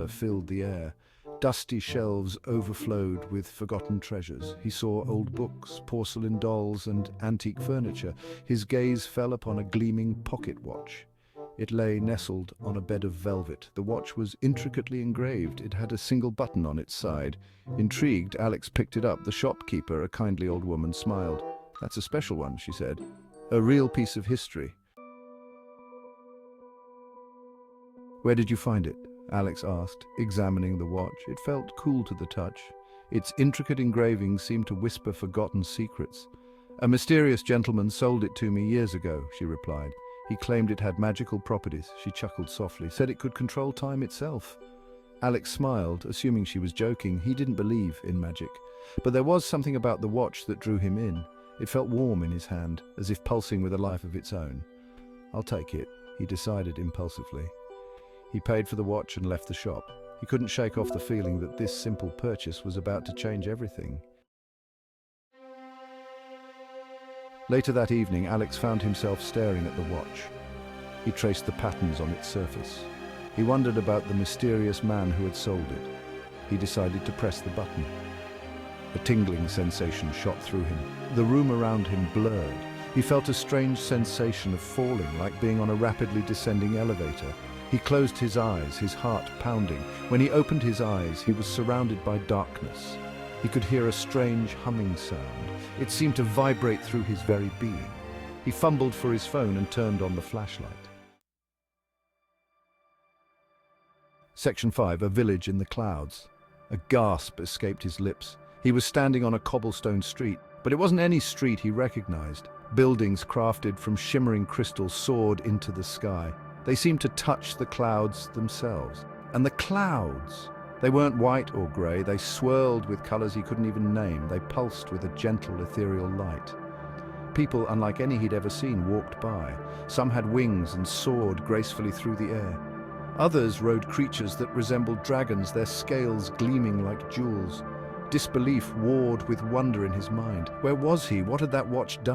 filled the air. Dusty shelves overflowed with forgotten treasures. He saw old books, porcelain dolls, and antique furniture. His gaze fell upon a gleaming pocket watch. It lay nestled on a bed of velvet. The watch was intricately engraved. It had a single button on its side. Intrigued, Alex picked it up. The shopkeeper, a kindly old woman, smiled. "That's a special one," she said. "A real piece of history." "Where did you find it?" Alex asked, examining the watch. It felt cool to the touch. Its intricate engravings seemed to whisper forgotten secrets. "A mysterious gentleman sold it to me years ago," she replied. "He claimed it had magical properties." She chuckled softly, said it could control time itself. Alex smiled, assuming she was joking. He didn't believe in magic. But there was something about the watch that drew him in. It felt warm in his hand, as if pulsing with a life of its own. "I'll take it," he decided impulsively. He paid for the watch and left the shop. He couldn't shake off the feeling that this simple purchase was about to change everything. Later that evening, Alex found himself staring at the watch. He traced the patterns on its surface. He wondered about the mysterious man who had sold it. He decided to press the button. A tingling sensation shot through him. The room around him blurred. He felt a strange sensation of falling, like being on a rapidly descending elevator. He closed his eyes, his heart pounding. When he opened his eyes, he was surrounded by darkness. He could hear a strange humming sound. It seemed to vibrate through his very being. He fumbled for his phone and turned on the flashlight. Section 5, a village in the clouds. A gasp escaped his lips. He was standing on a cobblestone street, but it wasn't any street he recognized. Buildings crafted from shimmering crystal soared into the sky. They seemed to touch the clouds themselves. And the clouds! They weren't white or grey. They swirled with colors he couldn't even name. They pulsed with a gentle, ethereal light. People, unlike any he'd ever seen, walked by. Some had wings and soared gracefully through the air. Others rode creatures that resembled dragons, their scales gleaming like jewels. Disbelief warred with wonder in his mind. Where was he? What had that watch done?